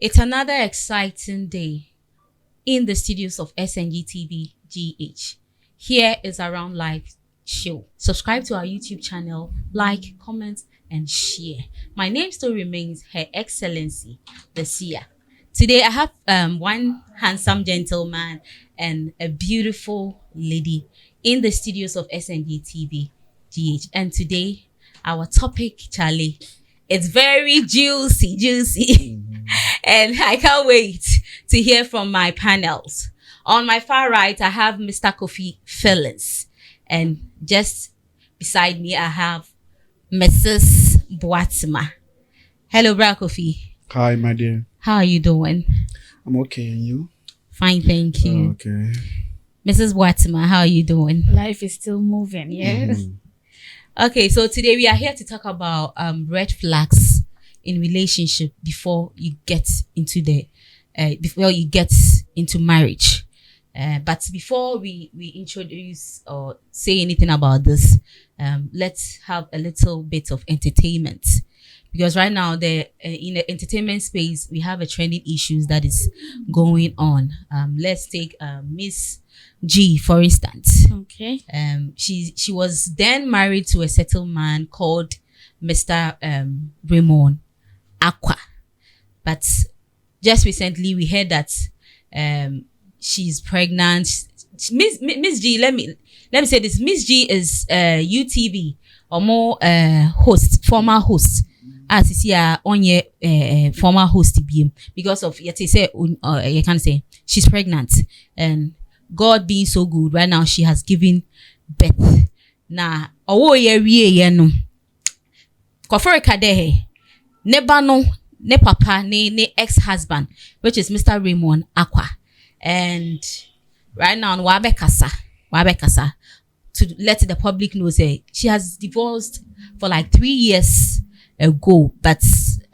It's another exciting day in the studios of SNG TV GH. Here is Around Life show. Subscribe to our YouTube channel, like, comment, and share. My name still remains Her Excellency, the Seer. Today I have one handsome gentleman and a beautiful lady in the studios of SNG TV GH. And today our topic, Charlie, it's very juicy. And I can't wait to hear from my panels. On my far right, I have Mr. Kofi Phillips. And just beside me, I have Mrs. Boatsma. Hello, Bra Kofi. Hi, my dear. How are you doing? I'm okay, and you? Fine, thank you. Okay. Mrs. Boatsma, how are you doing? Life is still moving, yes. Okay, so today we are here to talk about red flags in relationship before you get into marriage. But before we introduce or say anything about this, let's have a little bit of entertainment, because right now in the entertainment space we have a trending issues that is going on. Let's take Miss G for instance. Okay. She was then married to a settled man called Mr. Raymond Aqua, but just recently we heard that she's pregnant. Miss G, let me say this. Miss G is UTV or more former host. As you see, on your former host because of you can say she's pregnant, and God being so good, right now she has given birth. Na no kofore kade neba no ne papa ne ex-husband, which is Mr. Raymond Aqua. And right now wabekasa to let the public know say she has divorced for like 3 years ago, but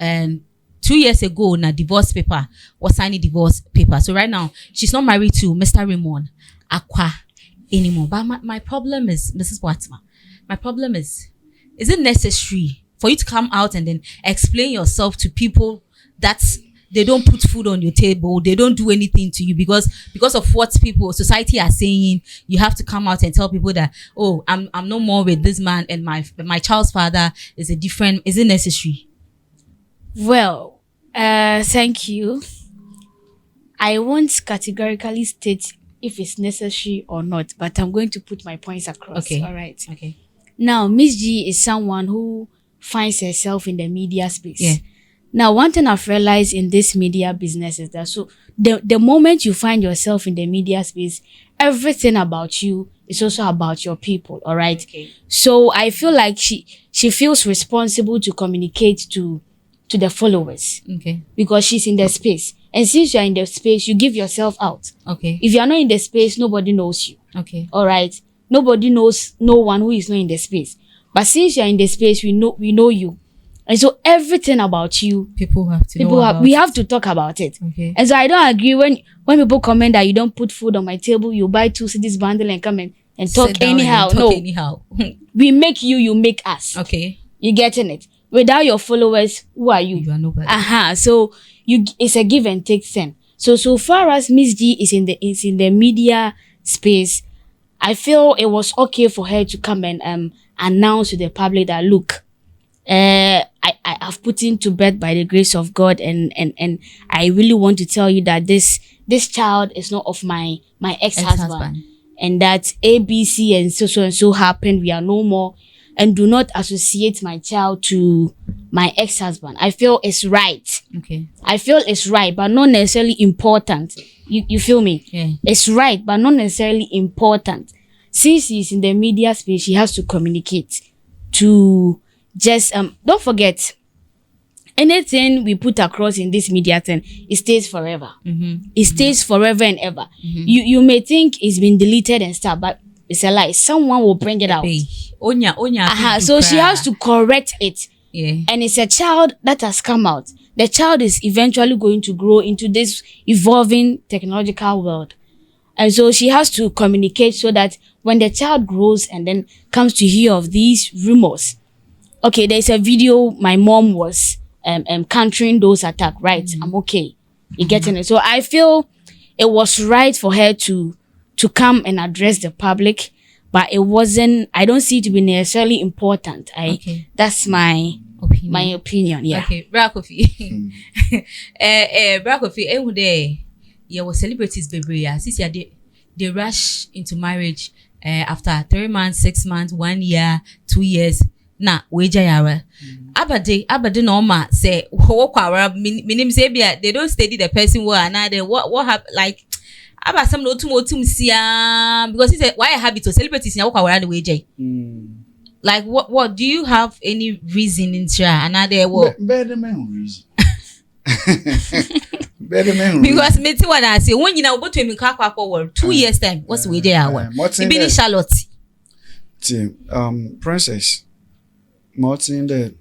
2 years ago na divorce paper was signing divorce paper. So right now she's not married to Mr. Raymond Aqua anymore. But my problem is, Mrs. Boatsma, my problem is it necessary for you to come out and then explain yourself to people that they don't put food on your table, they don't do anything to you because of what society are saying? You have to come out and tell people that, oh, I'm no more with this man, and my child's father is a different. Is it necessary? Well, thank you. I won't categorically state if it's necessary or not, but I'm going to put my points across. Okay. All right. Okay. Now, Miss G is someone who finds herself in the media space. Yeah. Now, one thing I've realized in this media business is that the moment you find yourself in the media space, everything about you is also about your people. All right. Okay. So I feel like she feels responsible to communicate to the followers. Okay. Because she's in the space. And since you're in the space, you give yourself out. Okay. If you're not in the space, nobody knows you. Okay. All right. Nobody knows no one who is not in the space. But since you're in the space, we know you. And so everything about you, we have to talk about it. Okay. And so I don't agree when people comment that you don't put food on my table, you buy 2 CDs bundle and come and talk anyhow. Anyhow. We make you make us. Okay. You getting it? Without your followers, who are you? You are nobody. So it's a give and take thing. So far as Miss G is in the media space, I feel it was okay for her to come and announce to the public that, look, I have put into bed by the grace of God, and I really want to tell you that this child is not of my ex-husband, and that A, B, C, and so happened. We are no more, and do not associate my child to my ex-husband. I feel it's right. Okay. I feel it's right, but not necessarily important. You feel me? Yeah. It's right, but not necessarily important. Since he's in the media space, she has to communicate to just don't forget, anything we put across in this media thing, it stays forever. Mm-hmm. It stays forever and ever. Mm-hmm. You may think it's been deleted and stuff, but it's a lie. Someone will bring it out. Onya. So she has to correct it. Yeah. And it's a child that has come out. The child is eventually going to grow into this evolving technological world. And so she has to communicate so that when the child grows and then comes to hear of these rumors. Okay, there's a video my mom was countering those attacks, right? I'm okay. You getting it? So I feel it was right for her to come and address the public, but it wasn't. I don't see it to be necessarily important. That's my opinion. My opinion. Yeah. Okay, Brakofi. Brakofi. Was celebrities baby. Since they rush into marriage after 3 months, 6 months, 1 year, 2 years. Na weja yawa. Abade normal say minim say they don't study the person well and they what have like aba some no tum sia because he said why a habit to celebrities na kwara the weja. Like what do you have any reason in sha another what better man reason. Better man because me ti wanna say when you na oboto emi kwa 2 years time what's weja yawa. Ibini Charlotte. Princess Martin that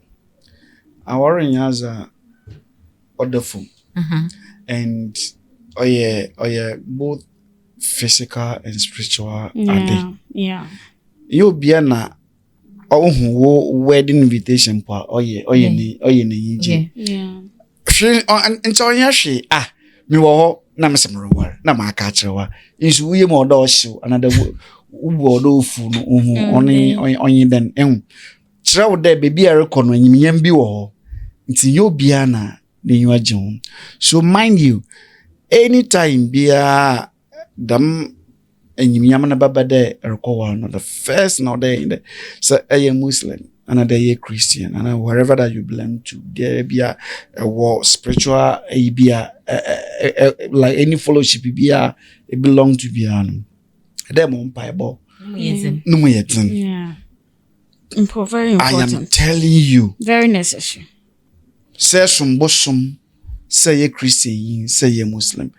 our as a wonderful and oh yeah both physical and spiritual yeah you be na wedding invitation pa ni yije and so she me wo na me semro na ma ka kirewa insu we mo do show another wo do fu no onyi den Chirawo de baby a record no anyimyam bi wo ho nti yo bia na nenyu agye. So mind you, anytime bia dam anyimyam na baba de record no the first no day in the so a Muslim another a Christian and wherever that you belong to there bia a war spiritual bia like any fellowship bia it belong to bia no dem on bible no mo yetin. Yeah. Very important. I am telling you. Very necessary. Say bosom, say ye Christian, say ye Muslim.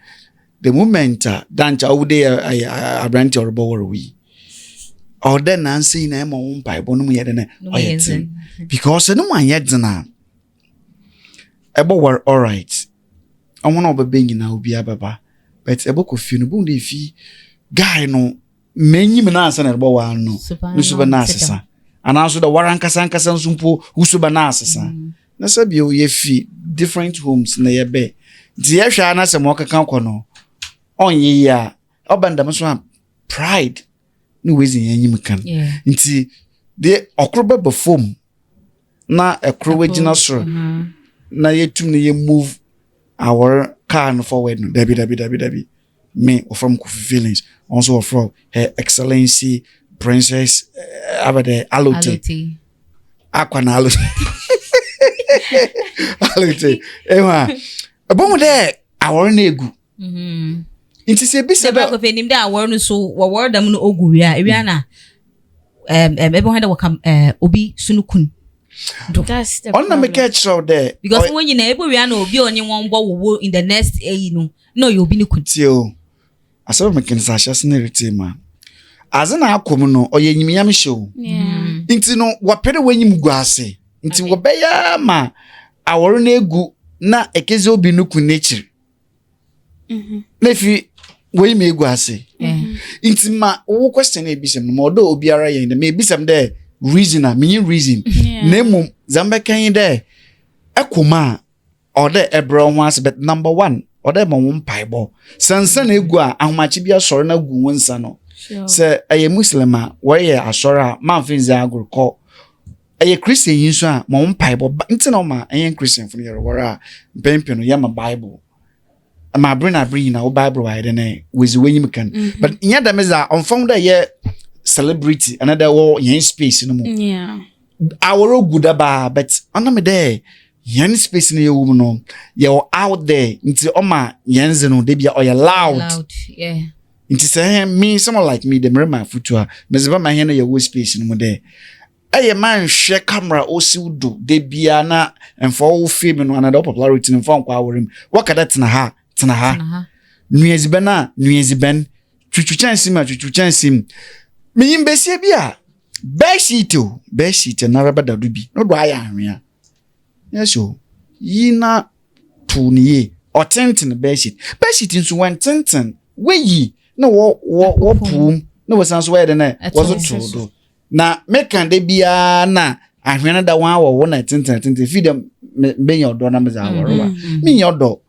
The moment dance out there I rent your bower we. Or then Nancy na my own Bible no yet because no one yet na. Ebo were all right. I want to be being now be baba. But ebo ko fi no bu de fi guy no menyi me na answer na ebo wa no. No super na asesa. And also the warankasa nsumpo usuba na asesa. Na sabi o ye fi different homes na ye be. Di ye hwa na se mo keka kono. Onye ya obanda so pride no wezi yenyim kan. Nti de okroba befom na ekrowe gina soro. Na ye tum na ye move our car no forward no dabi me from feelings also from her excellency Princess abade alote akwana alote alote ewa abomu de awor na egu nti se bi se ba ko fenim de awor no so wo dam no ogu wi a ewia na ebe handa wakam obi sunukun that's the on na make sure there because when you na ebe wi na obi onye won bo wo in the next no you obi ni kun tio aso me ken sa sha scenario ma azena akom no oyenyimyam show nti no wapere wanyim guase nti wobeya ma aworo na egu na ekeze obi nuku nature nefi wey me guase nti ma wo question e bisem no modo obiara yen de me bisem de reason a me reason nemu zamba kan de ekoma ode ebro ho as but number 1 ode mo mpaibo sansan egu a ahomachi bia soro na gu wonsa no se aye muslima where asora manfinza agurko aye Christian yinso a mo mpaibo nti na ma aye Christian funu yero wora mpempeno yama Bible ama bring na Bible wa de na wezi wenyim kan but nya da meza on found ye celebrity another war yen space no mo aworo gudaba but oname there yen space no ye no ye out there nti oma yenze no de bia oye loud nti say me someone like me the mirror futua mezeba my hand your space no mo there aye man hwe camera osiudo de bia na enfo film no another popularity no fon kwa awore wakada tena ha nueziben twitwuchansim meyimbesie bia bedsheet na rabada dubi no do aya anwea yes o yina tuniye otenten bedsheet nso wan tenten weyi no wo pum no wasan so wede na wazo todo na mekan de bia na ahwena da wan wo na tenten feed them be your do na me za woro me your do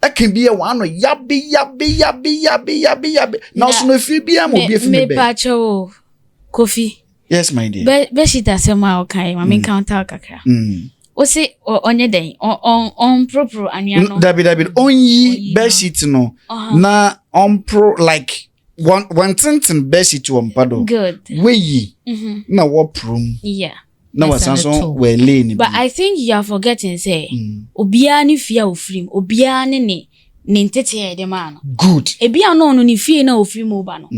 I can be a one yabi. Now so no free be am obi fi me be. Me pacho Kofi. Yes my dear. Be shit asema okay, ma me counter kakra. O se onye den on pro anya no. David onyi be shit no. Na on pro like one tintin be shit on pado. Good. We na wo prom. Yeah. Na wasanso we lane. But I think you are forgetting say obia ni fia ofrim, obia ne ntete de ma no. Good. Ebia no ni fie na ofrim oba no.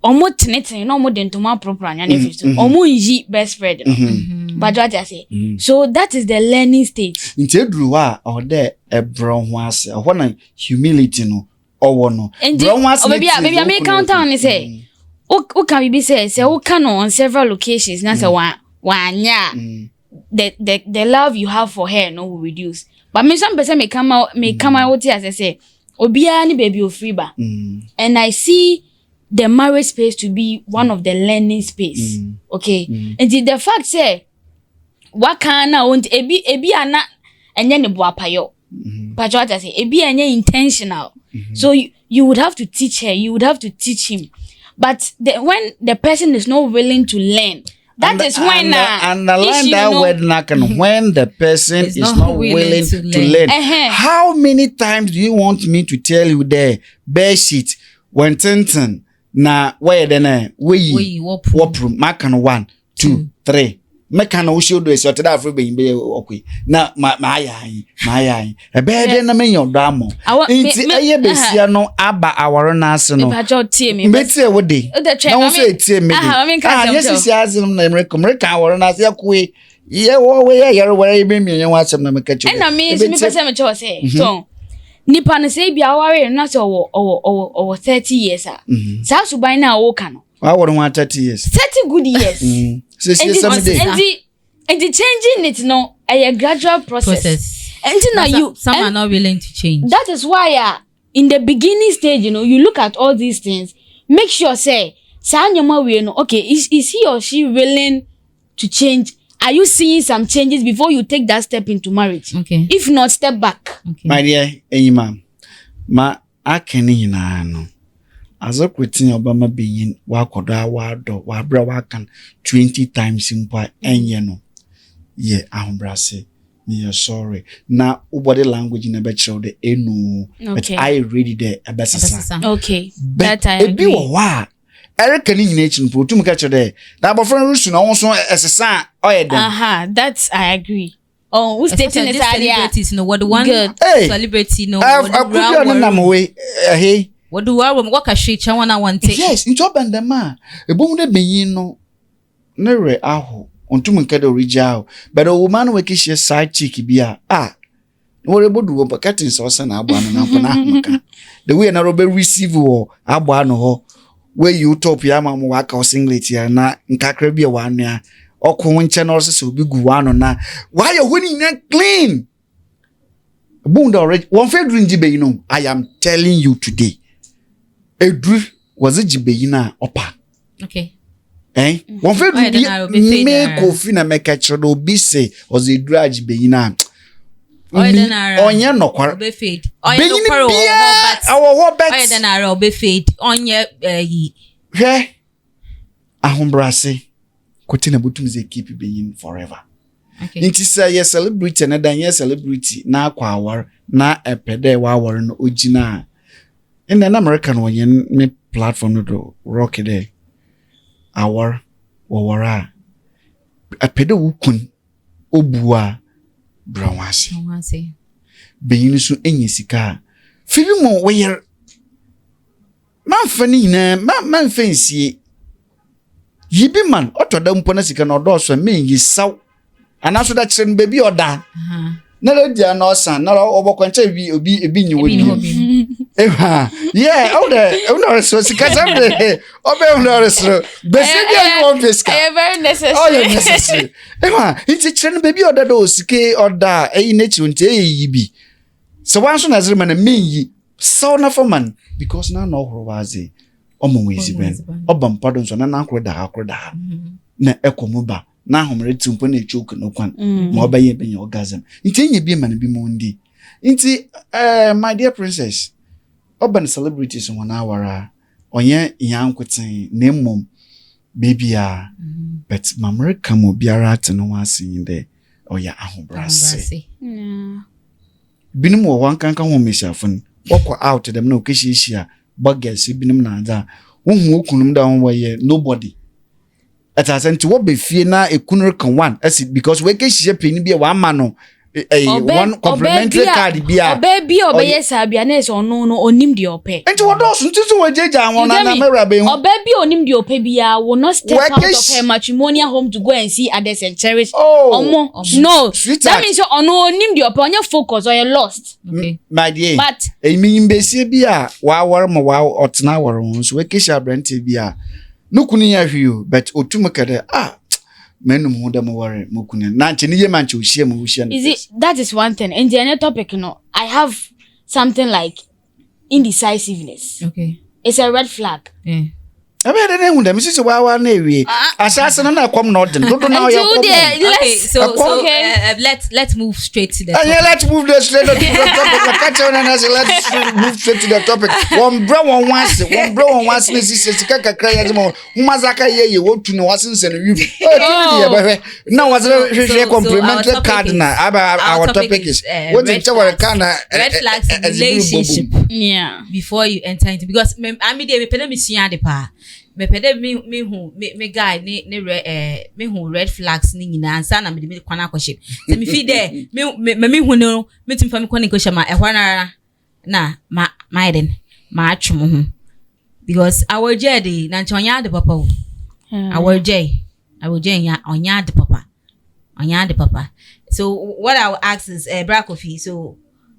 Omo teneten na omo dentoma proper anya ne fisto. Omo nji best friend no. But what I say. So that is the learning stage. Nti edru wa o de ebro ho ase. Ho na humility no owo no. Bro ho ase. Baby me count on say. O can be say o can on several locations na say wanya the love you have for her no will reduce. But me some person may come out as I say obia ni baby o free ba. And I see the marriage space to be one of the learning space. Okay. And the fact say what can na want ebi ana enye ne boapayo. But what I say ebi enye intentional. So you would have to teach her, you would have to teach him. But when the person is not willing to learn, that is when underline that word when the person is not willing to learn. How many times do you want me to tell you there bear sheet when tintin na where then we woprum makan 1 2 3 mekana wo shodo esi otada afro be yimbe okwe na maya e be de na menyo damo nti aye besia no aba awaro na ase no mbeti e wode na wo so etie me yes si azim na America awaro na ase yakwe ye wo we ye yare ware be mienye wa asem na mekacho na me pese me cho say so nipa no say bia ware na so owo 30 years sa suban na wo ka no awaro 30 years 30 good years and the changing it no a gradual process. And now some are not willing to change. That is why in the beginning stage, you know, you look at all these things, make sure say okay, is he or she willing to change? Are you seeing some changes before you take that step into marriage? Okay. If not, step back. Okay. My dear, ma akeni na no. Azo kwetin obama beyin wakoda wado wabra wakan 20 times mpa enye no ye ahombrase me sorry na body language na be chiro de enu but I read the abesasa okay that I agree ebi wo wa Eric ni nyina echi no tum ka chiro de na abofra rusu na wonso esesa oyeden that's I agree. Oh, who's stating this idea? Celebrities no what the one celebrity no what the what do I work a shit I want to yes into bandama ebom de beyin no nere aho ontum nke de original but the woman we kish side chick bia no re bodu wo paketin so se na agba no na mpo na maka the way na robe receive wo agba no ho where you top ya mamu waka singlet ya na nkakra bia wa anua okwo nche no so obi gu wa no na why you winning clean bunda already one fedru njibe you know I am telling you today Edru was a jibeyina opa. Okay. One fed me coffee na make a chodo be say was a drudge beyina. Onya no kwar be fade. Onya no kwar our bet. Oya then I be fade. Onya yi. He ahombrase kotina butum ze keep beyin forever. Okay. Nti say yes celebrity na dan yes celebrity na akwa awar na epede wa awar no ogina. In an American one, me platform no do rock there. Our wawara a pedo wukun obua brawasi. Beyin so enyi sika. Fili mo where man fani na man fancy. Yibi man otoda mpona sika na odo so me yi saw. Anaso da kire baby oda. Na lo dia no san na obokwancha obi nyi woni yeah all the so sikazambe obe no so besebia you want peska very necessary oh necessary it's chene baby oda do sike oda nechi unte yibi so wan so na zere man menyi so na for man because na no horowaze omwezi ben obam pardon so na akroda na ekomuba na homre tumpo na choke no kwan ma obaye benya orgasm nti nye bi ma na bi mo ndi nti my dear princess urban celebrities won awara onye yankweten na mmom bibia but mamre kamo biara ateno asin de oya ahobrase binim wo wankanka ho mesiafon wokọ out dem na okeshishia buggers binim na da wohu okunum da won waye nobody atasanti wo be fie na ekunur kan one as because we keshishia peni bia wa ma no one complimentary card bia obey sabia na so no onim de ope enti wo do so ntiso wajeja won na mera be hu obey onim de ope bia will not step out of her matrimonial home to go and see others and cherish no that means onim de ope onye focus or you lost my dear but emi mbesie bia wa war ma wa otena war won so we keshia brante bia nukuni ya hwio but otumukade menum hu dem worry mokuna na nche ni ye manche ohia mu ohia that is one thing and the other topic I have something like indecisiveness. Okay, it's a red flag. Abe de hu dem sisi wa na ewie asase no na kwom na odin dodo na ya kwom. Okay, so let's move straight to the topic. Let's move straight to the topic. Let's move straight to the topic. One bro one once na sisi sika kakra ya zimo humazaka ye wotu na wasinse no wi. Na was a complimentary card na our topic is what is our kind red flags in relationship. Yeah, before you enter into, because I mean they me sua de pa me pede me guy me hu red flags ni nyina ansa na me kwana akohye se me fi there me hu no me tumfa me kwana akohye ma ehwana na ma eden ma atwemo hu because our jedi na nchonya de papa wo our jay ya onya de papa. So what I will ask is Brakofi, so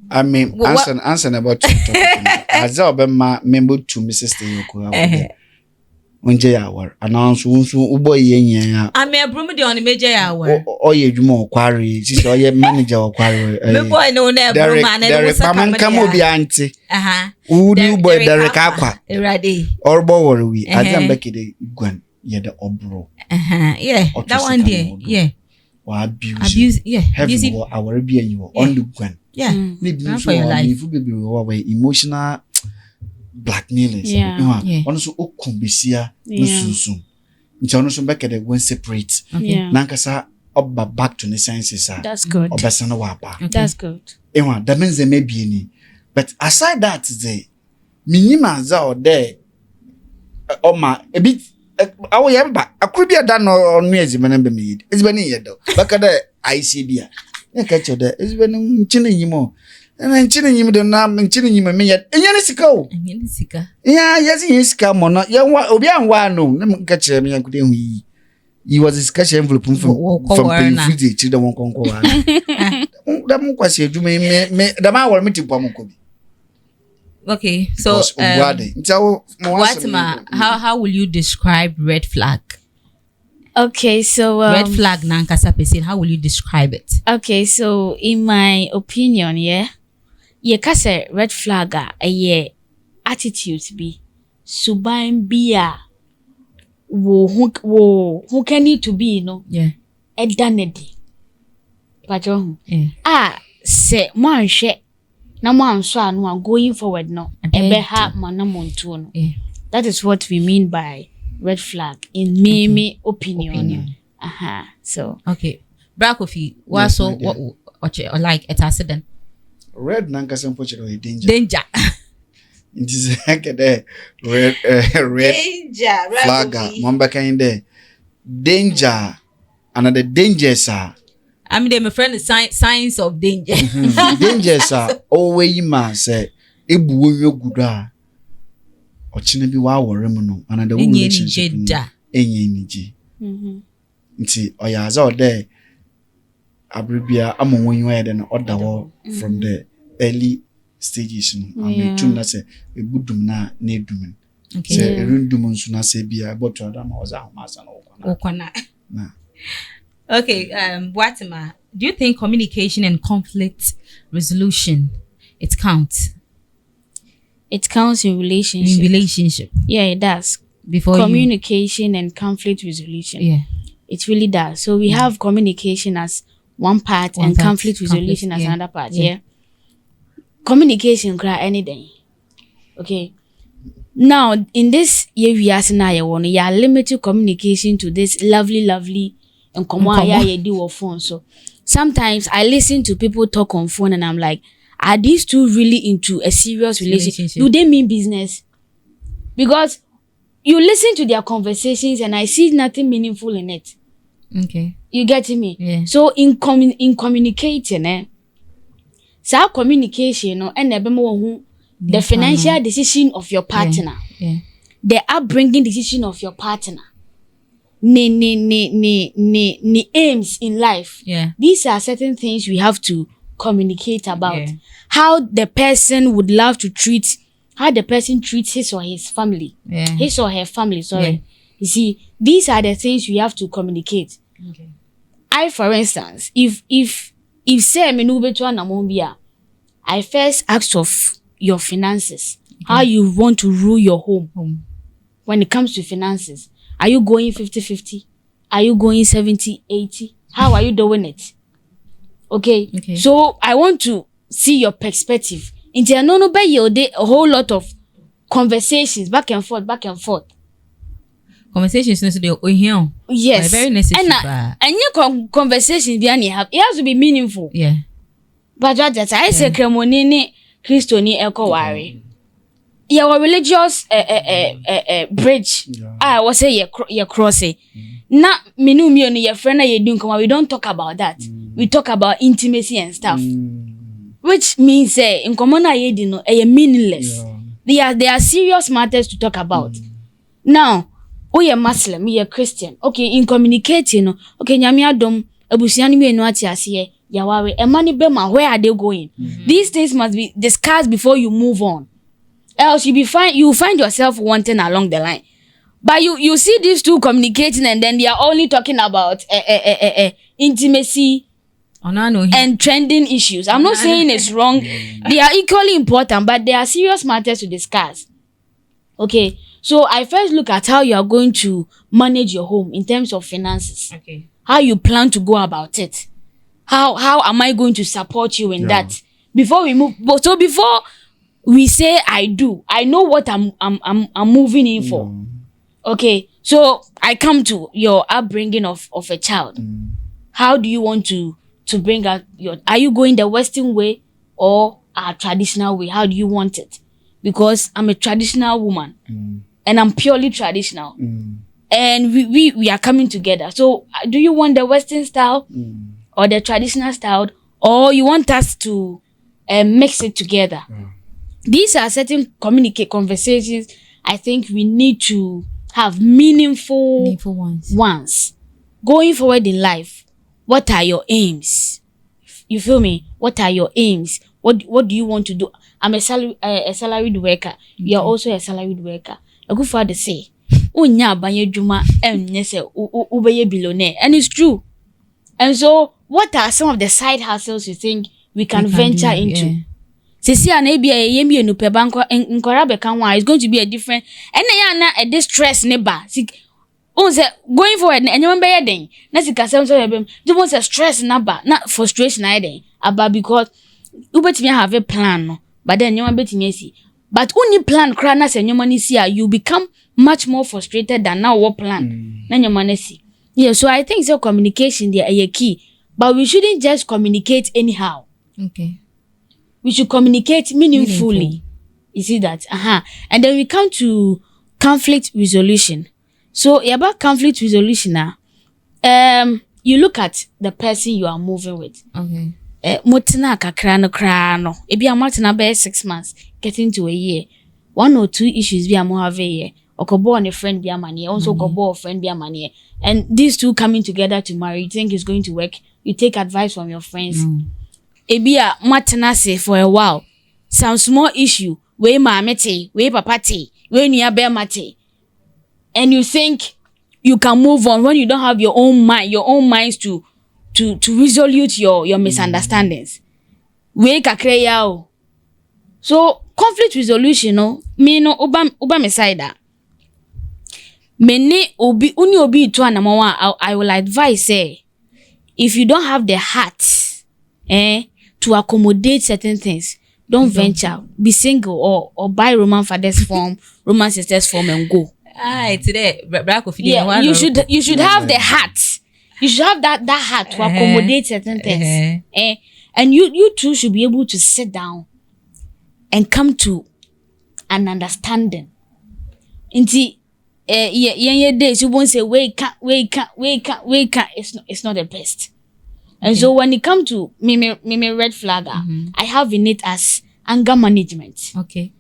I mean, answer about as Obama member to Mrs. Teyoko. Unje hour announce unsu ubo yenye ya. I mean, broom de on major hour. Oye jumo kwari, sisi oye manager kwari. Me boy no na broom man e was come come obi anti. Udi boy Derek akwa. Erade. Orbo wori wi. Azambeke de gwan ye the obro. Yeah. That one there. Yeah. Wa abuse. Yeah. Heaven wo awore bi anyi on the gwan. Yeah. Maybe for your life. If be we emotional blackmailers. Also okumbisia nusunsun. Nti ono so beke de when separate. Nankasa oba back to the senses. That's good. Obasana wa ba. That's good. Ewa that means there may be any. But aside that the minima za or there ma a bit awo yamba akrubia da no onu ezimene be me yid. Ezibani yedo. Baka de ICB a. Ya ka chode ezibani nchine nyimo. Na nchine nyimo de na nchine nyimo me yed. Enyane sika o. Enyane sika. Ya yesi sika mo no. Ya obi anwa no. Na nka chere me yankude hu yi. He was his cash envelope from Payfree to the one conco. That was a jume me the man will meet you. Okay, so how will you describe red flag? Okay, so red flag nankasa person, how will you describe it? Okay, so in my opinion, ye kase red flag a attitude be subain bia who can need to be a danedy pajo se man she na man so no going forward no ebe ha manamontu no. That is what we mean by red flag in me opinion. So okay, Brakofi, what like it accident red nankasa mpochero danger it is like the red flag mamba kind danger another dangers are I mean my friend is signs of danger. Dangers are always ma say ebuwo yoguda ochine bi wa wore mu no another relationship enye niji nti oyaza ode abribia amonwonyo ede no odawo from the early stages no ametum na say ebudum na edum say erundum nso na say bia but adam was ahomasa na okona na. Okay, Watima, do you think communication and conflict resolution it counts? It counts in relationship. In relationship. Yeah, it does. Before communication and conflict resolution. Yeah. It really does. So we have communication as one part and conflict resolution as another part. Yeah. Communication cry anything. Okay. Now in this year we are saying you are limited communication to this lovely and do on phone. So sometimes I listen to people talk on phone and I'm like, are these two really into a serious relationship? Do they mean business? Because you listen to their conversations and I see nothing meaningful in it. Okay. You getting me? Yeah. So in communicating, so communication, and the financial decision of your partner, the upbringing decision of your partner, ni aims in life. Yeah. These are certain things we have to communicate about. Yeah. How the person would love to treat, how the person treats his or his family. Yeah. His or her family, sorry. Yeah. You see, these are the things we have to communicate. Okay. I, for instance, if say me no beto na mombia, I first asked of your finances. Okay. How you want to rule your home. When it comes to finances. Are you going 50-50? Are you going 70-80? How are you doing it? Okay. So I want to see your perspective. Into no by your day a whole lot of conversations back and forth. Conversations necessary. Yes. Very necessary. And your conversations behind it has to be meaningful. Yeah. But that I say kremoni Christo ni eko ware. Your religious bridge. I was say you cross it. Na minu mi oni your friend you doing come we don't talk about that. We talk about intimacy and stuff. Which means in common ye no meaningless. They are serious matters to talk about. Now, we are Muslim, we are Christian. Okay, in communicating, okay, nyame adom abusiani mi enu ati asiye yawawe emani bema, where are they going? These things must be discussed before you move on. Else you find yourself wanting along the line. But you see these two communicating and then they are only talking about intimacy and trending issues. I'm not saying it's wrong. They are equally important, but they are serious matters to discuss. Okay, so I first look at how you are going to manage your home in terms of finances. Okay, how you plan to go about it. How am I going to support you in that? Before we move, so before we say I know what I'm moving in for. Okay, so I come to your upbringing of a child. How do you want to bring out are you going the Western way or a traditional way? How do you want it? Because I'm a traditional woman and I'm purely traditional. And we are coming together. So do you want the Western style or the traditional style, or you want us to mix it together? These are certain conversations I think we need to have meaningful ones. Going forward in life, what are your aims? You feel me? What are your aims? What do you want to do? I'm a salaried worker. You're also a salaried worker. A good father say, "Unya banye juma nyese ubeye billionaire," and it's true. And so, what are some of the side hustles you think we can venture into? Sisi anabi yemi enu pe banko nkora be kanwa is going to be a different. And na a distress neba. Say going forward and you be den na sika sem so yebem you want a stress naba na frustration na den aba because you betimi have a plan no but then you betimi see but only plan kra na se nyoma ni see you become much more frustrated than now what plan na nyoma na see. Yeah, so I think so communication there is a key, but we shouldn't just communicate anyhow. Okay, we should communicate meaningfully. You see that? And then we come to conflict resolution. So about conflict resolution now, you look at the person you are moving with. Okay. Motina kakrano. Ebi amatina be 6 months, getting to a year. 1 or 2 issues be amo have a year. Okobo and a friend be amani, also kobo a friend be amani. And these two coming together to marry, you think it's going to work? You take advice from your friends. Ebi matina say for a while. Some small issue, we mamete, we papate, we niya be mate. And you think you can move on when you don't have your own minds to resolve your misunderstandings. We kakre yao. So conflict resolution, me no uba me side that. Many obi to anamawa, I will advise say if you don't have the heart to accommodate certain things, don't venture. Be single or buy Roman father's form, Roman sister's form and go. Today, yeah, you should have the heart. You should have that heart to accommodate certain things. And you two should be able to sit down and come to an understanding. Inti days you won't say wake up. It's not the best. And so when it comes to me red flag, I have in it as anger management. Okay.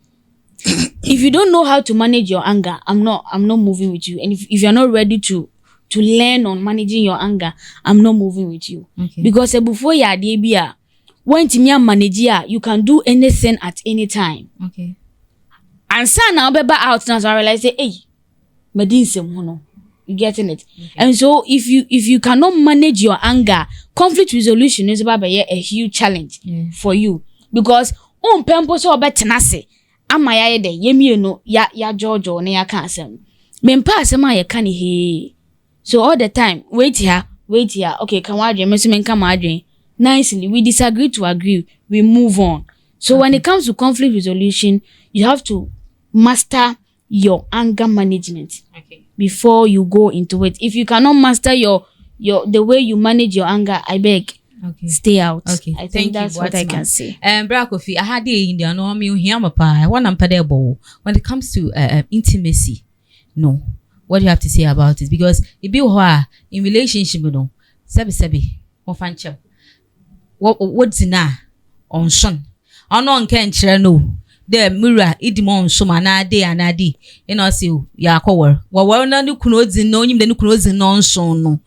If you don't know how to manage your anger, I'm not moving with you. And if you're not ready to learn on managing your anger, I'm not moving with you. Okay. Because before you are there, when you manage, you can do anything at any time. Okay. And so now be out now, so I realize say, hey, you getting it? Okay. And so if you cannot manage your anger, conflict resolution is about a huge challenge for you. Because pempo so betenase ama ya de yemi no ya jojo na ya kan asem mempa asem a ya kan he. So all the time wait here, okay, can we adwen me come adwen nicely, we disagree to agree, we move on. So when it comes to conflict resolution, you have to master your anger management before you go into it. If you cannot master your the way you manage your anger, I beg, stay out. Okay. I think that's what I can say. Brakofi, I had the Indian army here when it comes to intimacy. No. What do you have to say about it? Because it be in relationship, you know, sebi ofanche. What's in on son? On can't no. The mirror idimon so manade anadi. You know, see ya cover. Well, no kunozi no him the nukunozi non so no.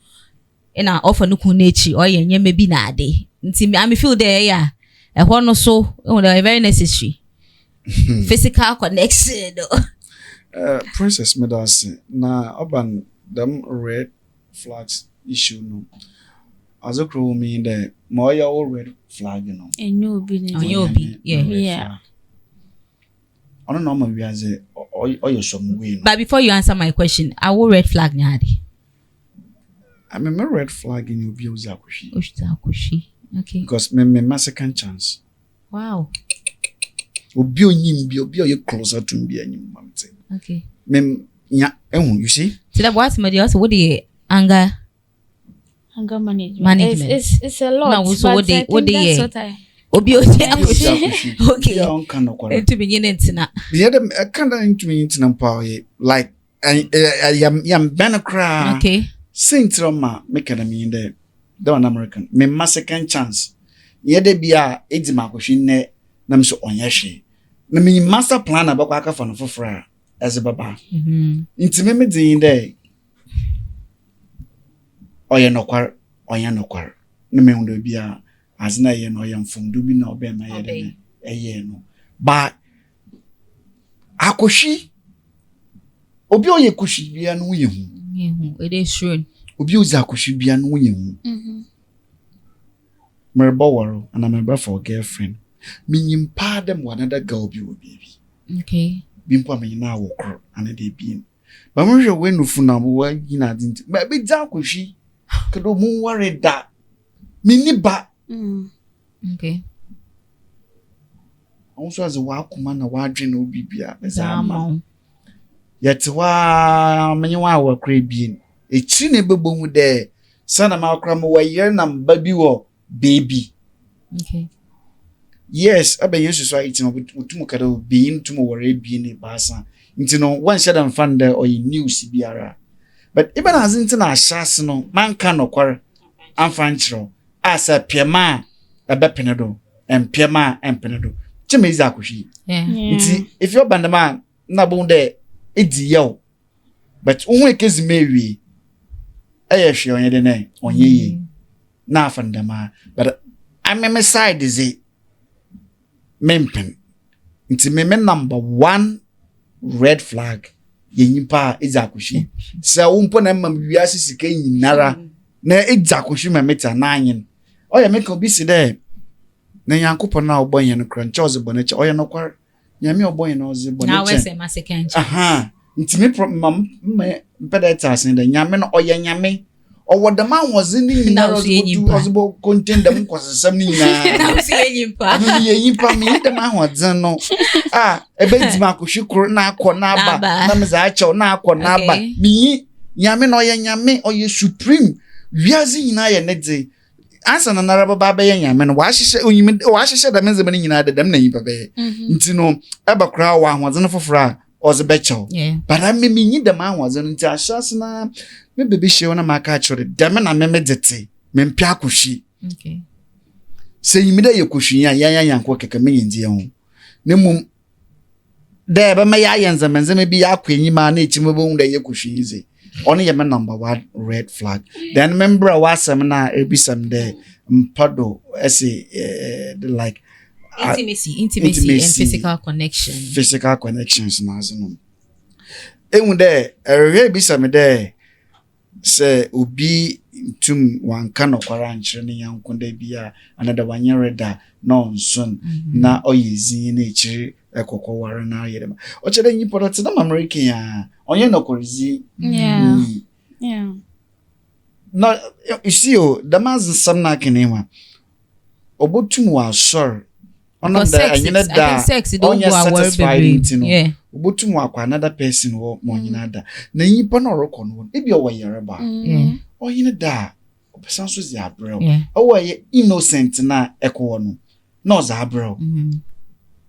Na offer nuku nature or ye maybe na de. Nti I feel there yeah. A one so very necessary. Physical connection. Princess Medasi na urban them red flags issue no. As a crew mean the more your red flag, you know. And you be yeah. I don't know we as a or you some way. But before you answer my question, I will red flag nyadi. I mean, my red flag in your views are Kushi. Okay. Because my second chance. Wow. Obi you closer to me and you okay. You see? So that what's my also what the anger management. It's a lot. Now so what they Obi okay. To begin it. The other I can't into me into power like I am Benacra. Okay. Saint Roma make a mean there. The one American. Me my second chance. Yede bia edima kwhwe ne nam so onyehwe. Na me master plan abakwa aka fa no fofora as a baba. Intime me din there. Oye nokwar. Na me ndo bia azna ye no yam fundu bi na obe ma ye de no. Ba akohwi obi oye kuhwi bia no yehu. It is true. Obi uza akohwi bia no yehu. Merbo and I'm a for girlfriend. Meaning pardon one another girl be baby. Okay. Bimpo me na wo kro and they be. But when you when funa mo you na didn't. But be down kushi. Kedo mo worry that. Mini ba. Okay. Also as a wakuma na wadwen obi bia. Ezama. Yet wa many wa kra bi. E chi ne bebo mu de. Sana ma kra mo wa yer na baby wo. Baby. Okay. Yes, I be used to it no mutumu kada be into mo worry be in basa. Into no one said and fan there or you news biara. But even as into na shas no man can no kwar amfanchro as a piema a bepenedo and piema and penedo. Chime is akushi. Yeah. If you're bandama na bon there edi yo. But onwe kezi mewi ayeshi onye de ne onye na fandama but I'm a side is it mempen into me number one red flag yenyipa izakushi sa umpo na mam wiase sika nyinara na izakushi memeta nanyin oya make obi si there na yankopon na obonye no krancha ozebonche oya no kwar nyame obonye na ozebonche na we say my second chance. Ntimi problem predators in the nyame no oye nyame or the man was in the possible content them cause something Now see yimpa. yimpa me the man was no a bed mark shukru na konaba na mzacho na konaba me nyame no oye nyame oye supreme wiazi nyina ye nedze ansa na naraba baba ye nyame no wa hyehyɛ da menze bane nyina da dam na yimpa be nti no eba kra wa ahozen fofora oze becho but I me nyi da man ahozen nti ahyase na me bebe hye na maka chore dam na me medete me mpia akohwi Okay. se yimida ye kohwi ya yanko keke me yindi ho ne mum da ba me ya yenza menze me bi ya akwanyi ma na echime bo hu da ye kohwi yize only your number one red flag. Then remember wasam na ebisam de mpado like intimacy and physical connection. Physical connections na zino. Ehun de ebisam de say obi tum wanka no kwara nkyere ne yanko da bia another one year da no nson na oyezi na echiri ekoko ware na yedema o chere nyi product na American ya onye no korizi yeah no you see the man's some na kenema obotum wa sor ono da anyina da onye satisfied no obotum wa kwa another person wo mo nyina da na nyipa no roko no e bi o yereba onye da opesan so zi abrel o ye innocent na ekwo no no za abrel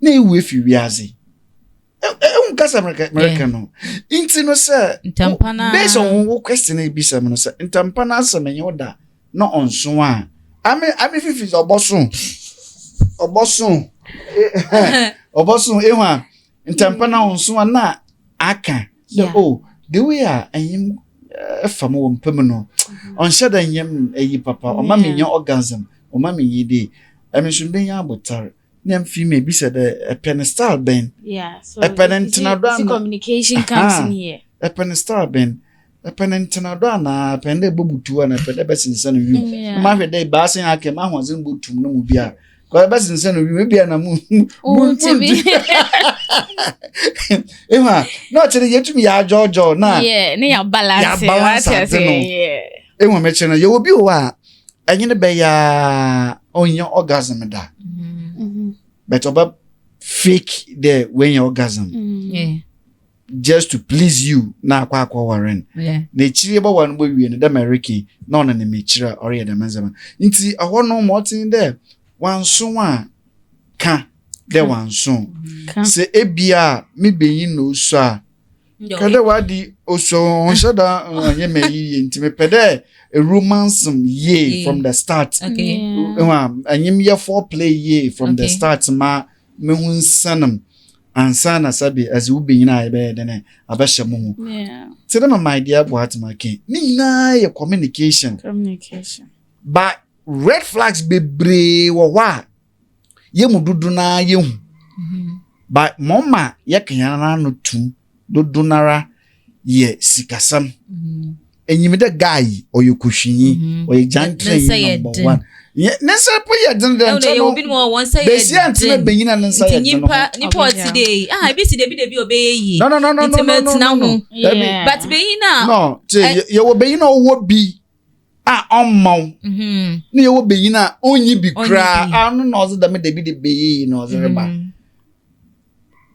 na ewu efi wiaze kasa American no inti no say ntampana based on wo question e bisa me no say ntampana asem enye oda no onso a ame fifi obosun ehwa ntampana onso na aka the way anyim fam wo mpem no on shada nyem eyi papa o ma me nya orgasm o ma me yide amisumbe nya abotar nem female be said a pedestal ben so a penentinadwa communication comes in here a pedestal ben a penentinadwa na pende bobutu na pende besinsan wi ma hwe dey ba sen ake ma honzen botum no mu bia ko besinsan wi bia na mu ema no chere yetumi ya jojo na ne ya balance ema me chere ye obi o a anyine be ya onyo orgasm da but about fake there when your orgasm just to please you na kwa warren na chiri ba wan bo wie ne da American na na me chira ore da manzama nti aho no mo tin there wanso a ka de wanso se ebia me beyin no so a kada wadi oso onshada anye me yi nti me pede a romance ye from the start anyim ye foreplay ye from the start ma me hun sanam ansana sabi as u be nyina be de ne abahye mu ti na my dear boat make ni na ye communication but red flags bebre wo wa ye mududu na ye hu but mama ye kanyana no tu dodunara ye sikasam enyimida guy oyokuhwinyi oyejantre number 1 nensa po ye den no obi no won say be si antime benyina nensa ye den nipa today bi si debi obeyi no but benyina no ye wo benyina wo bi ommo ne ye wo benyina onyi bi kra anu no zo da me debi de beyi no zo reba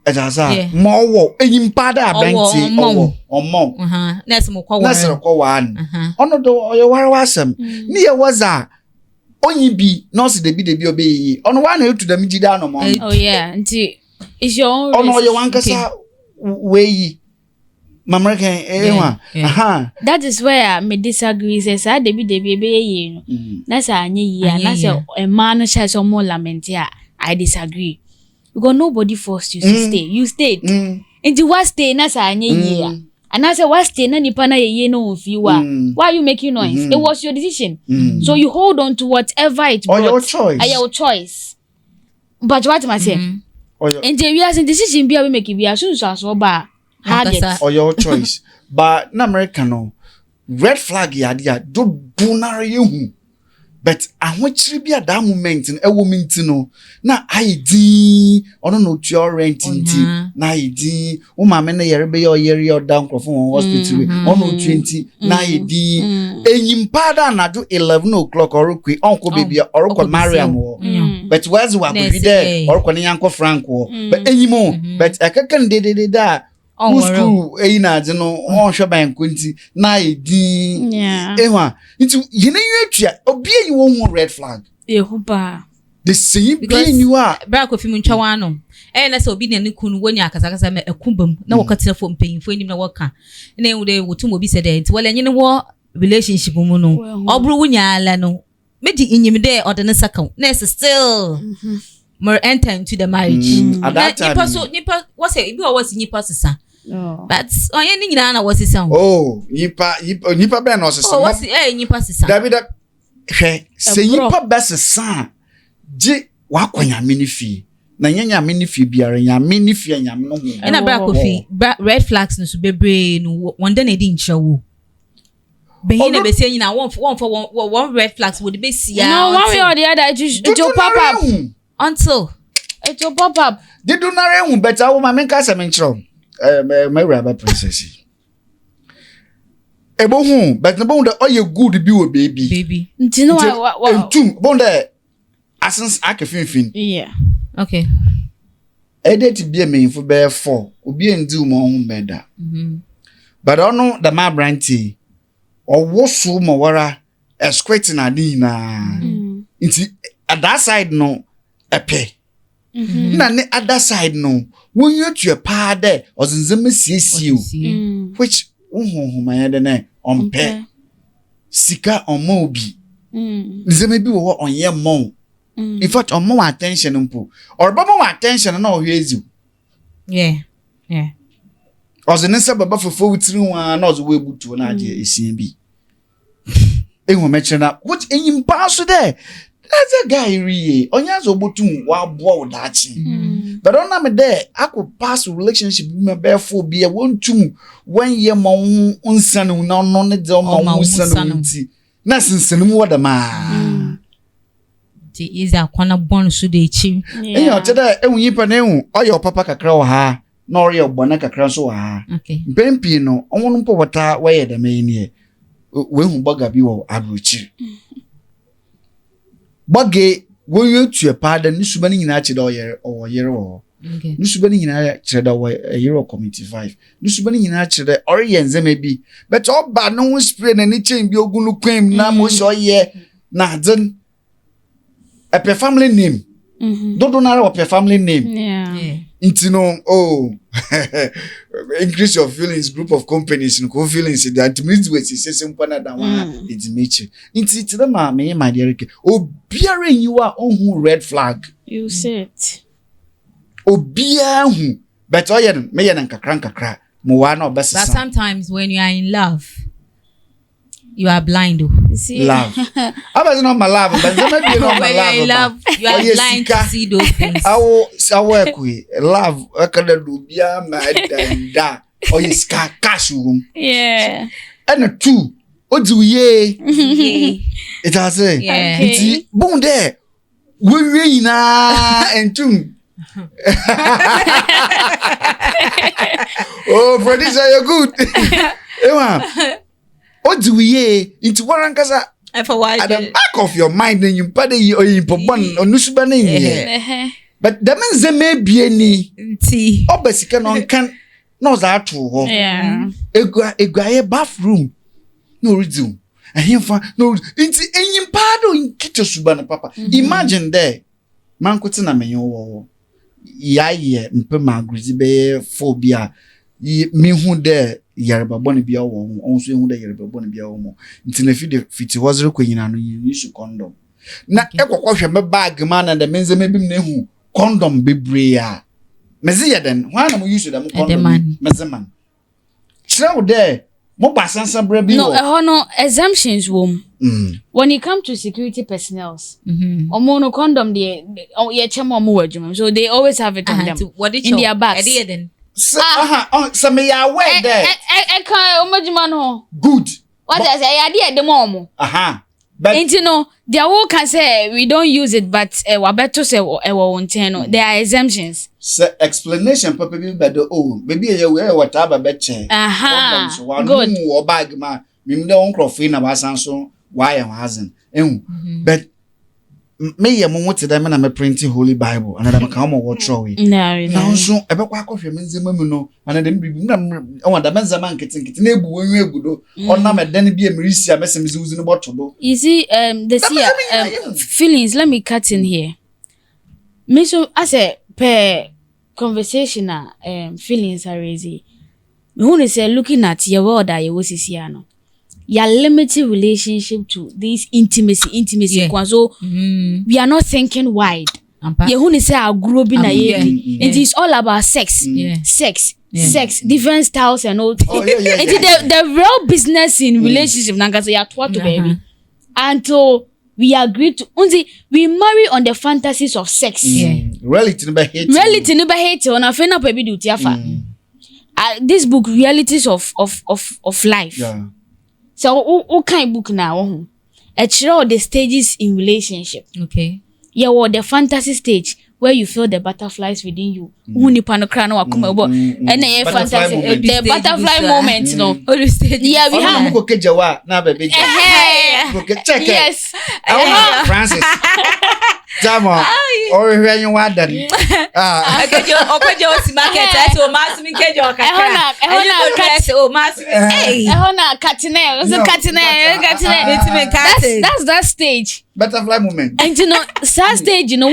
ejaza mowo eyimpa da abenti omo nese mo kwa wan ono do oyo wara asem ni ye waza onyi bi no se debi obeyi ono wa na etu da mjida no mo nti is your own ono oyo wankasa weyi American that is where me disagree says I debi obeyi no na sa anye yi na say e man no sha so mo lament I disagree. Because nobody forced you to stay. You stayed. And you was stay na sa anye ye. And I said was stay na nipa na ye no fiwa. Why are you making noise? It was your decision. So you hold on to whatever it brought. Or your choice. Your choice. But what am I saying? And we are in decision be we make it be as soon as ba target. Or your choice. But na American no red flag ya dia do bunare you. but ahokyere bi at that moment no ewo minti no na ID ono no to rent nti na ID wo mama na yere be yere down crofo hospital ono 20 na ID enyimpa da na do 11 o'clock orokwe onko baby orokwa Mariam wo but was wa go be there orokwa ne yanko Frank wo but enyimo but akakan de da school na je no on hwe ban konti na ID ehwa nti yene yetua obi enyi wo hu red flag Yehuba the same being you are bra ko fi mu ntwa no na se obi ne ne kunu wonya akasakasa me akumbam na wokatira fo mpanyimfo enim na woka na ewude wotum obi se de nti wala nyine wo relationship mu no obru wonya ala no medi inyim de odene saka na still more enter into the marriage at that time nipa what say ibi was nipa sisa but onye ni nyina na wasisa nipa be na osisa was nipa sisa David hwe se nipa besisa je wakwanya minifi na nyanya minifi biara nya minifi nya no ho na bra kofi red flags no so bebre no wonde na di nchawo beyin na be say nyina one red flags would be see no one way or the other it will pop up until it will pop up they do not know better woman make us mention my rabba princess ebo hu but no bonda oye good bi wo baby do you know what entum bonda asens akefin yeah okay edit bi emenfo be 4 obi endi mo hu beda but ono the ma branty owoso mo wara esquating na nti at that side no epe na ne other side no when you to a pa there ozinzem siesie which uhunhuma de na ompe sika omo obi nzeme bi wo onye mo in fact omo attention mpo or baba attention na ohwezi yeah ozinse baba fofo wutiri wa na ozo webutuo na age esien bi ehun meche na which enyimpa so there that's a guy really onyazo obotum wa boa odachi but on am there akọ pass relationship me be for be wontum when ye mo unsanu na no ne de mo unsanu nti na sensenum woda ma ti is akwana bon so de chi enyo teda enwunyipa na enwu oyo papa kakra wo ha na ori ogbona kakra so wo ha okay mpempi no onwonu mpo wota waye da me ni we hu boga bi wo abrochi Bage when you to a pardon, Nusubani in actually or year or Nusubani in actually a year committee 5. Nusubani in actually Orients maybe, but all bad no one spread any change be ogunu claim namos or ye na then a per family name. Don't know a per family name. Yeah. Into no increase your feelings group of companies and co-feelings that means we say simple than one it's nature into the me my dear obiara you are on red flag you said obiara hu but oyen me yan kakra mo wa na obesa but sometimes when you are in love you are blind love I was not my love but maybe not my love you are blind to see those things love akada do bia ma da or you ska cash room yeah and two oduye it has say yeah bon there we na entum oh producer you're good ewa oduye into warankasa for why at the back of your mind and you pade you pobon onusuba na here but that means there may be any tea obesika no kan no za to ho yeah egwaye bathroom no resume ahemfa no inti enyimpa do nkito suba na papa imagine there man kuti na menyo wo yaye mpema agrizi be phobia mi hu there yareba boni bia wo onso ehu there yareba boni bia wo mo nti na fiti hozere kwanyina no use condom na ekwokwahwe me bag man na the menze mebim na ehu condom bebrea mezi yeden why na mo use them condom mezi man chira there mo basansa bra bi no no exemptions wom when it come to security personnel omo no condom dey ye chemo omo wadwuma so they always have it on them in their bags so me ya wear there kan omodwuma no good what I say ya dey dem omo But and you know, their whole can say we don't use it, but wabeto say there are exemptions. So explanation papa bi bedo baby we whatever beche. Good. Or bag ma mimde on crofin na wasan so why am hasn't. But me ye mo wote dem na me printing Holy Bible and dem kan mo watch away. Now so e be kwa kofie me nzema mu no and dem bibi na on da nzema nketenkete na ebu wonu egudo on na me den bi emirisi amesem zuzu no botto do. You see feelings, let me cut in here. Me so as a per conversation feelings are raising. Me who say looking at your world that you was here no. Your limited relationship to this intimacy. Yeah. So we are not thinking wide. You who say I grew up in it is all about sex. Sex, different styles and all. The real business in relationship nanga say you baby. Until we agree to we marry on the fantasies of sex. Reality never hate. On a friend baby do tiafa. This book, realities of life. Yeah. So what kind of book now? It's all the stages in relationship. Okay. Yeah, well, the fantasy stage where you feel the butterflies within you. And the fantasy, the butterfly moment, no. Yeah, we have. Yes. Francis. Jamo. Or when you want that. That's that stage. Butterfly moment. And you know, that stage, you know,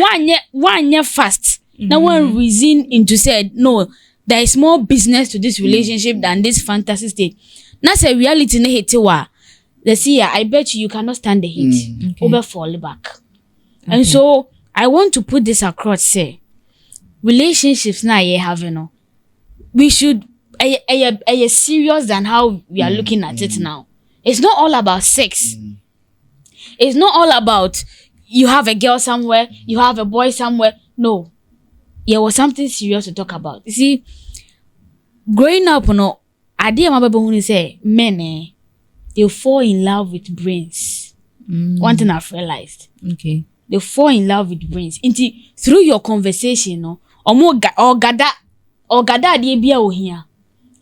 one year fast. Now one reason into said, no, there is more business to this relationship than this fantasy stage. That's a reality na hate wa. The see, I bet you cannot stand the heat. Over fall back. Okay. And so I want to put this across, say, relationships now you have, you know, we should are serious than how we are looking at it now. It's not all about sex. It's not all about you have a girl somewhere, you have a boy somewhere. No. There was something serious to talk about. You see, growing up, you know, I did my baby who say men they fall in love with brains. One thing I've realized. Okay. They fall in love with brains. Through your conversation, no, or gada ade bia o hia.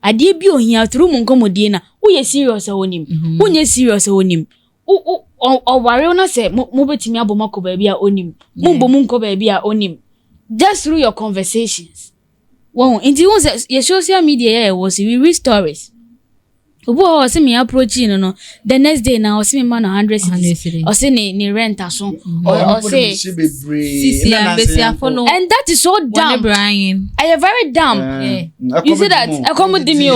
Ade bia o hia through mon komodie na. Wo ye serious onim. Wo nye serious onim. O ware na say mo betimi aboma ko ba bia onim. Mo bo mun ko ba bia onim. Just through your conversations. Wow, your social media was we read stories. Obo see me approaching no the next day now see me man 100 cities or say ni rent aso or say and that is so dumb. I am very dumb. You see that accommodate me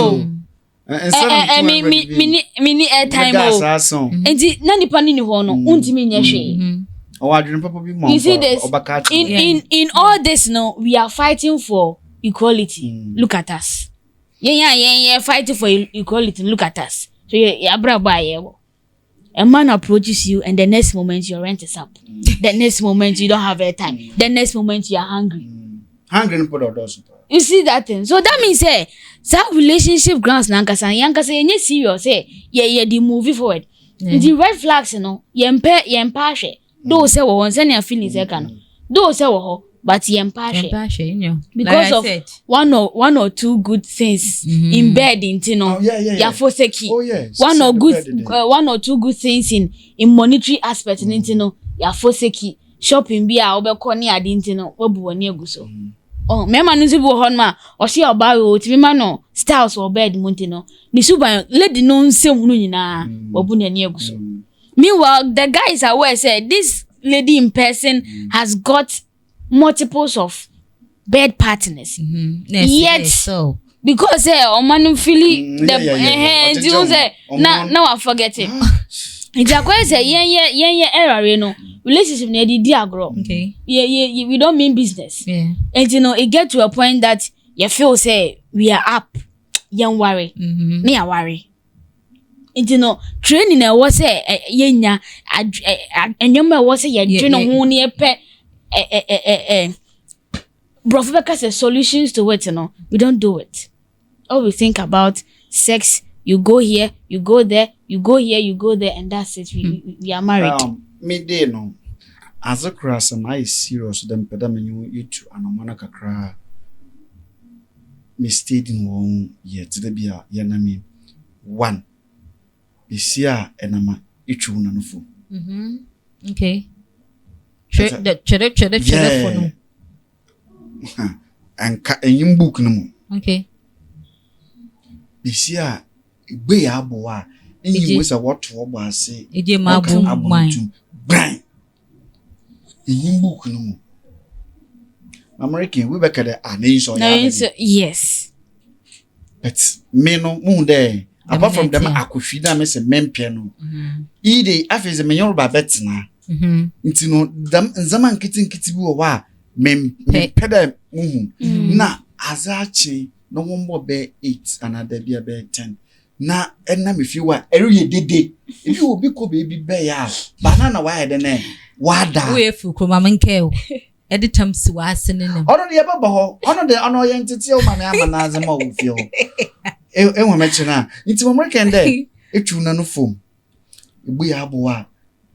airtime enti na nipa ni ho no untimi nya hwe. You see this in all this no we are fighting for equality. Look at us. Yeah, fighting for equality. Look at us. So a man approaches you and the next moment your rent is up. The next moment you don't have airtime. The next moment you are hungry. You see that thing? So that means that relationship grounds nankasa yenye serious the movie forward. The red flags, you know, yempa those say won send your feelings those say but yempa because of one or two good things in bed ya forsake one or two good things in monetary aspect ya forsake shopping bia obekọ ni ade wabu woni aguso me ma nzi bu hon ma o se oba o timi ma no styles or bed ni suban lady no nsehunu nyina wabu ni aguso. Meanwhile the guys are aware say this lady in person has got multiples of bed partners. Yet so because man feeling now I forget it. It's a question error no relationship na di agro. Okay. We don't mean business. Yeah. And you know it get to a point that you feel say we are up. Young worry. Me a worry. And you know training was yenya and you was say you train on ho Brofebeka says solutions to it, we don't do it. All we think about sex, you go here, you go there, you go here, you go there, and that's it. We are married. Me day no. As a cross, am I serious? Them pedam you to anomana kakra. Me stayed in one year to the beer, yanami. One. Bisia enama ichu nanufo. Okay. Chere for no. And in book no. Okay. Bisia gbe ya aboa. Enyi wesa what to obo say. Eje mabu mine. Grind. In book no. American we back at the yes. But me no moon there. Apart from them, akufida me se mempie no. Ide afeze me yoruba betina. Nti no dam nzama nkiti bi wo wa peda muhu. Na azachi no wombo be 8 another be 10. Na enna me fi wa eri dede. If you obi ko baby be ya, banana wa de ne. Wada. We fu kroma menke o. Editam si wa asene nem. Ono de baba ho. Ono de ono ye ntete o ma me amana azama wo fi ho. Enwe mechina nti mo American dey etu na no fom egbu ya aboa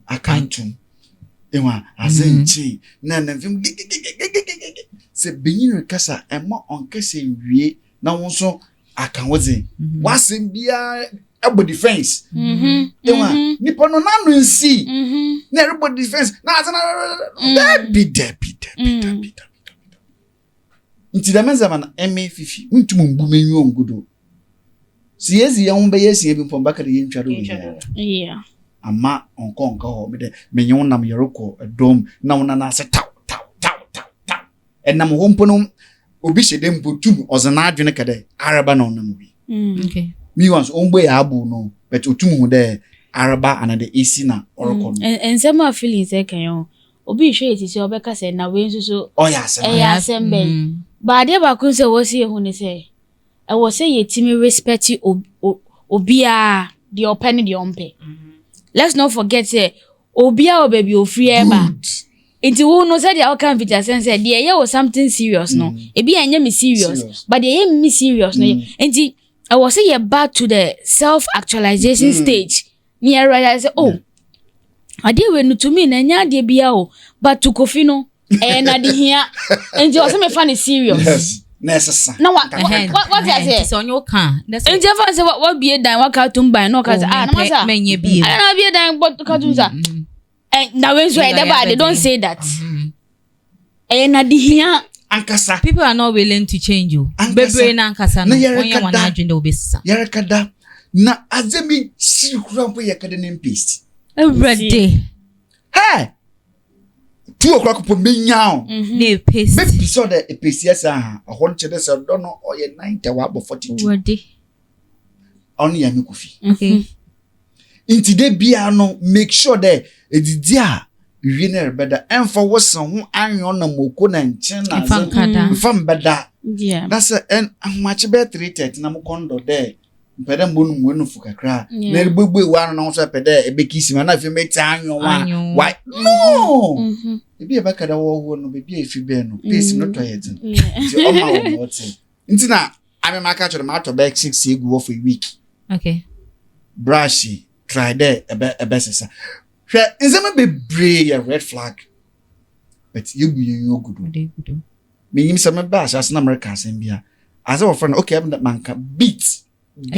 akantum enwa azenchi na mfim se benyin kasa ema onkese wie na wonso akanwoze wasem bia ebo defense enwa nipo no nanu nsi na everybody defense na azana be nti da menzama eme fifi ntum mbu menyu ongudo siezi ya umbe yesi ebi mpomba de yentwa do yeah ama onkonka ho me de menye nam yeroko dom na wona na se taw enam ho mpono obi hyede mpotum ozana adwene kede araba na onam wi okay mi wans ombe ya abu no but otum ho de araba anade esi na oroko no and some feelings e kan yo obi hwe etisi obeka se na we nsuso oya asembe ba de ba kun se wo se hu ne se I was say ye timi respect obia the open the ompe. Let's not forget say obia baby o free eba. Inti wo no say the outcome fit sense say there was something serious no. E bi anya me serious but there me serious no. Inti I was say ye back to the self actualization stage. Me I realize oh ade we no to me na nya ade bia o but to kofi no na de hia. Inti o say me fan serious. Yes. Necessary. No what I say? So on your can. That's it. Inti say what be dan what ka tumba no ka say na masa. Menye bi. I don't be dan but ka tumza. And now when so they don't say that. Na di hia ankasa. People are not willing to change you. Bebre na ankasa no. When you want to adwene obesa. Yarekada na azemi sirikura mpo yakade nem paste. Every day. Hey. 2 o'clock po menyao na paste be so the paste asa ahon chede se do no oye 90 wa 42 word on ya mekufi okay inti de bia no make sure that edidi a wie na rebeda emfa wosan ho anyo na moko na nchen na fam beda yeah that's an much better 330 na mo kondo there mpede mbonu mwenu fukakra na egbegbe wa na so pede ebekisi na afi meti anyo wa why no ebi ebakada wo no bebi efi be no place no toilet ti o ma wo no ti nti na ame maka choro ma to back 6 egu for a week okay brush try there ebe sesa hwe nzema bebre ya red flag but you gudu me yim some bash as na America asem bia as a friend okay am that man ka beat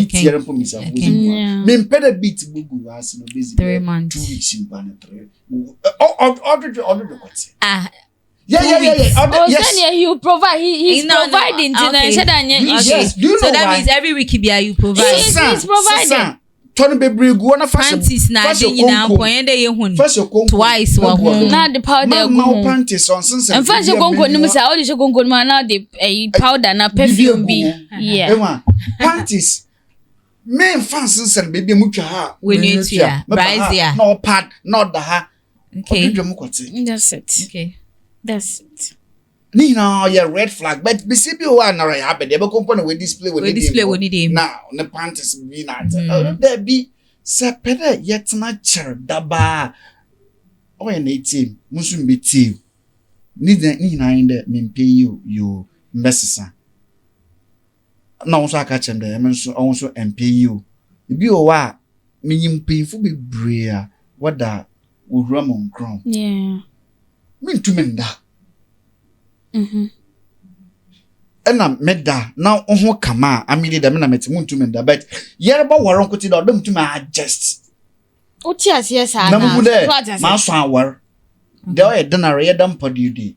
here for me some me peda beat bugu as no busy 3 months 2 weeks in ban 3 order the what yeah yes you provide he's providing to the yes so that means every week you provide he's providing turn bebre go na panties na de nyina point dey hun twice wa hun na the powder go panties on since and fancy konko nim say all the konko ma na the powder na perfume bi yeah panties men fancy baby mutwa ha we need to rise here no pad not the ha okay that's it okay that's it ni na ya red flag but be see be one na ya be dey be company we display we need him now the panties be not there be sepeda yet na cher daba o ya na team musu be team ni na inde me pay you mbesesa na won so aka chem dey me so on so MPU Ebi o wa menyim mpanyinfo bebree a wada wowura mo nkron. Yeah. Mentumi nda. Mhm. Ɛna meda na oho kama amide da me na mete mentumi nda but yereba waron kuti da odam tumi adjust. Oti ase sa Na na. mu de ma so awar. De o yedana yedam padi de.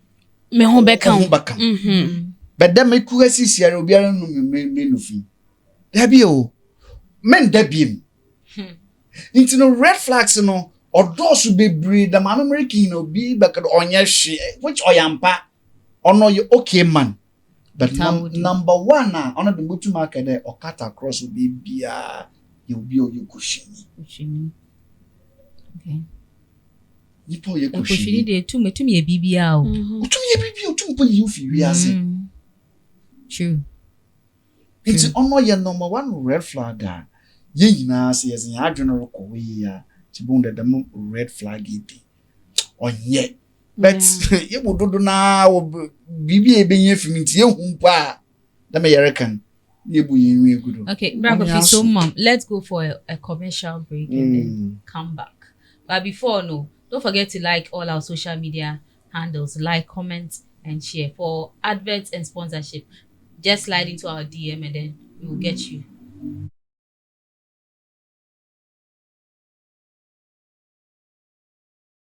Me ho beka. Mhm. But dem eku asisi ara obiara no me no fi. Da bi o. Men da biem. Into no red flags no odosu bebree da ma American no bi beka onye hwe which oyampa ono you okay man. But number 1 na ono de mutu market there or cut across obi bia you be o you kushini. Okay. Nipo ye Kushini de tumi ye bibia o. Tumi ye bibia tumi po you fi wi ase. True. It's ono ye number 1 red flag da. Ye nyina se ye ya adwene rokọ we ya. Tibunda da red flag idi. Onye. But ye wododo na bibi ebenye fimiti ye humpa da me yerekan ye bu ye nwe gudo. Okay, bravo so mom, let's go for a commercial break and then come back. But before don't forget to like all our social media handles, like, comment and share. For adverts and sponsorship, just slide into our DM and then we will get you.